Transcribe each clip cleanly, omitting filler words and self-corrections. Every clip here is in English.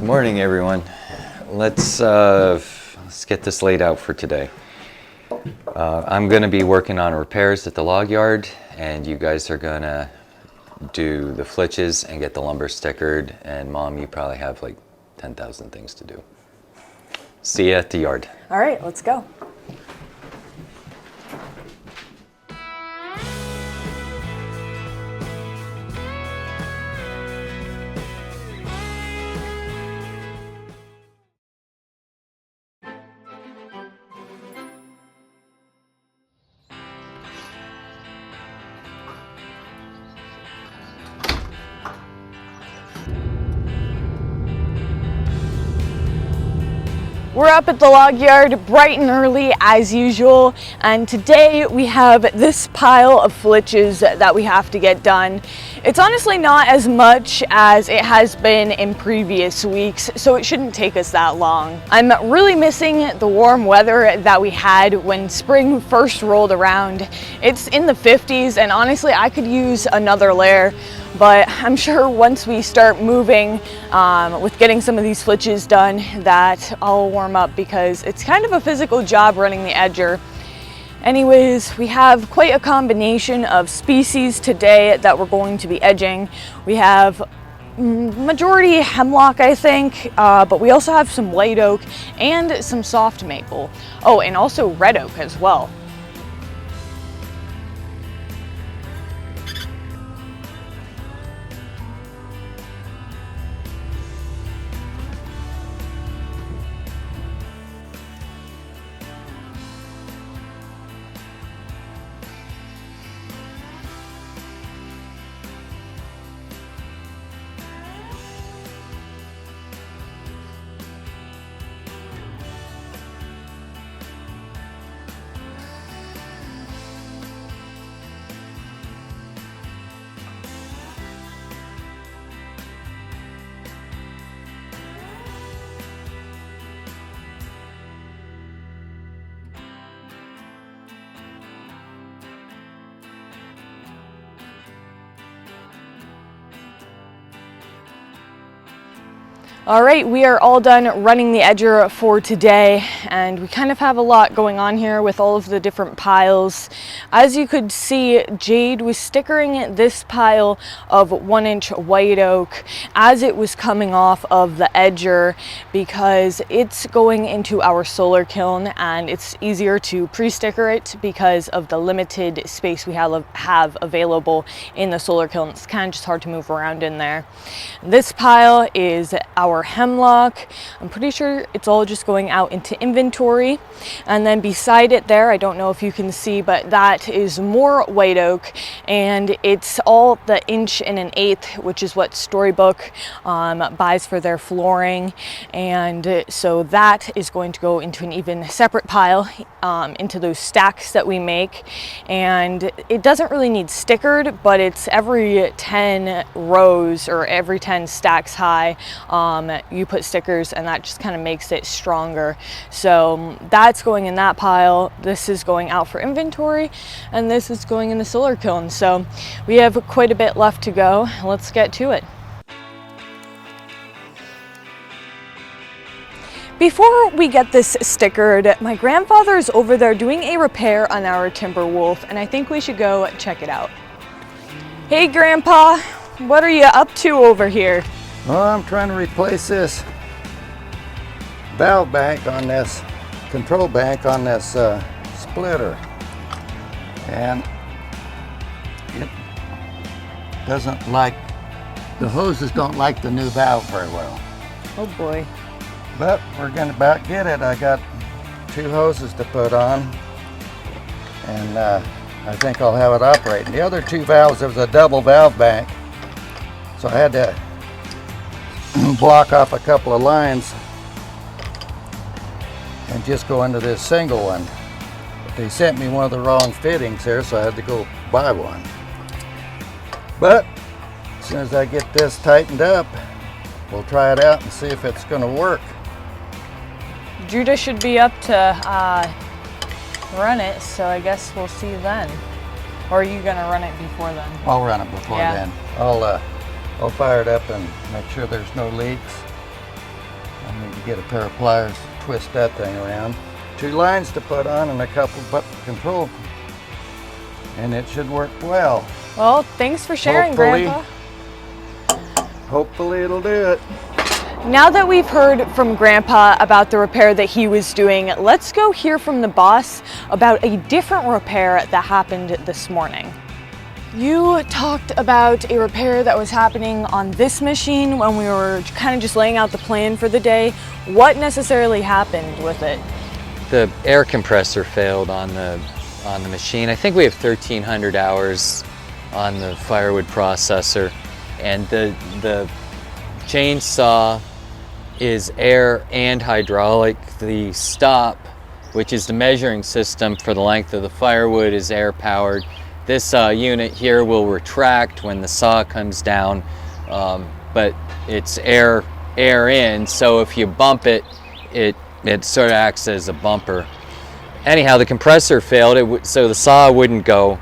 Morning, everyone. Let's get this laid out for today. I'm going to be working on repairs at the log yard, and you guys are going to do the flitches and get the lumber stickered. And Mom, you probably have like 10,000 things to do. See you at the yard. All right, let's go. We're up at the log yard bright and early as usual, and today we have this pile of flitches that we have to get done. It's honestly not as much as it has been in previous weeks, so it shouldn't take us that long. I'm really missing the warm weather that we had when spring first rolled around. It's in the 50s, and honestly I could use another layer. But I'm sure once we start moving with getting some of these flitches done that I'll warm up, because it's kind of a physical job running the edger. Anyways, we have quite a combination of species today that we're going to be edging. We have majority hemlock, I think, but we also have some white oak and some soft maple. Oh, and also red oak as well. All right, we are all done running the edger for today, and we kind of have a lot going on here with all of the different piles. As you could see, Jade was stickering this pile of 1-inch white oak as it was coming off of the edger, because it's going into our solar kiln and it's easier to pre-sticker it because of the limited space we have available in the solar kiln. It's kind of just hard to move around in there. This pile is our hemlock. I'm pretty sure it's all just going out into inventory, and then beside it there, I don't know if you can see, but that is more white oak, and it's all the 1 1/8, which is what Storybook buys for their flooring, and so that is going to go into an even separate pile into those stacks that we make. And it doesn't really need stickered, but it's every 10 rows or every 10 stacks high, you put stickers, and that just kind of makes it stronger. So that's going in that pile. This is going out for inventory, and this is going in the solar kiln. So we have quite a bit left to go. Let's get to it. Before we get this stickered, my grandfather is over there doing a repair on our Timberwolf, and I think we should go check it out. Hey Grandpa, what are you up to over here? Well, I'm trying to replace this valve bank on this control bank on this splitter, and it doesn't like, the hoses don't like the new valve very well. Oh boy. But we're gonna about get it. I got 2 hoses to put on, and I think I'll have it operating. The other 2 valves, there was a double valve bank, so I had to block off a couple of lines and just go into this single one. But they sent me one of the wrong fittings here, so I had to go buy one. But as soon as I get this tightened up, we'll try it out and see if it's going to work. Judah should be up to run it, so I guess we'll see then. Or are you going to run it before then? I'll run it before then. I'll fire it up and make sure there's no leaks. I need to get a pair of pliers to twist that thing around. 2 lines to put on and a couple control, and it should work well. Well, thanks for sharing, Grandpa. Hopefully it'll do it. Now that we've heard from Grandpa about the repair that he was doing, let's go hear from the boss about a different repair that happened this morning. You talked about a repair that was happening on this machine when we were kind of just laying out the plan for the day. What necessarily happened with it? The air compressor failed on the machine. I think we have 1,300 hours on the firewood processor, and the chainsaw is air and hydraulic. The stop, which is the measuring system for the length of the firewood, is air powered. This unit here will retract when the saw comes down, but it's air in, so if you bump it, it sort of acts as a bumper. Anyhow, the compressor failed, so the saw wouldn't go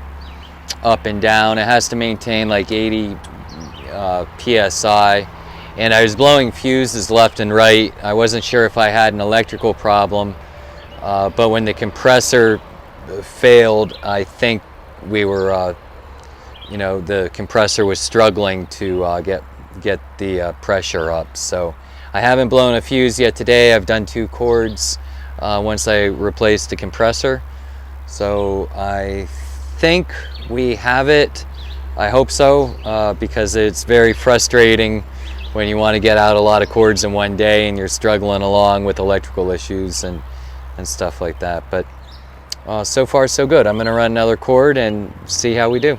up and down. It has to maintain like 80 PSI, and I was blowing fuses left and right. I wasn't sure if I had an electrical problem, but when the compressor failed, I think we were, the compressor was struggling to get the pressure up. So I haven't blown a fuse yet today. I've done 2 cords once I replaced the compressor. So I think we have it. I hope so, because it's very frustrating when you want to get out a lot of cords in one day and you're struggling along with electrical issues and stuff like that. But so far so good. I'm going to run another cord and see how we do.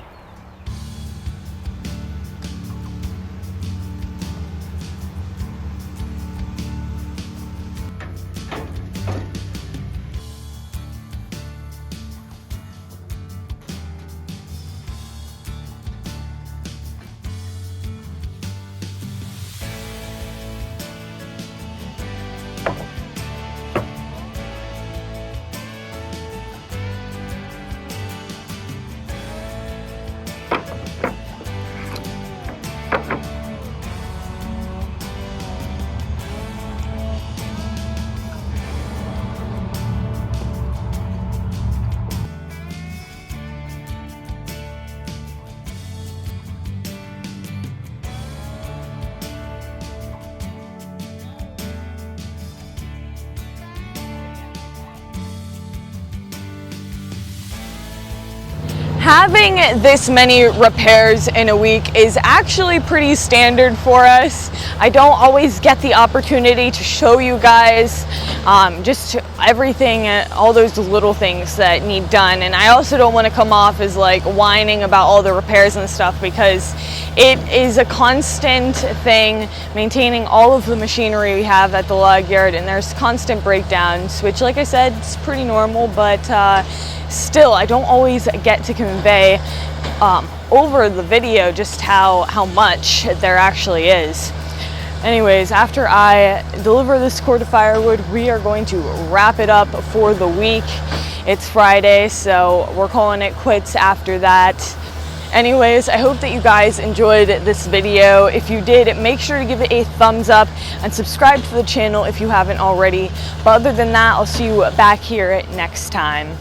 Having this many repairs in a week is actually pretty standard for us. I don't always get the opportunity to show you guys just everything, all those little things that need done. And I also don't want to come off as like whining about all the repairs and stuff, because it is a constant thing maintaining all of the machinery we have at the log yard, and there's constant breakdowns, which, like I said, it's pretty normal, but still, I don't always get to convey over the video just how much there actually is. Anyways, after I deliver this cord of firewood, we are going to wrap it up for the week. It's Friday, so we're calling it quits after that. Anyways, I hope that you guys enjoyed this video. If you did, make sure to give it a thumbs up and subscribe to the channel if you haven't already. But other than that, I'll see you back here next time.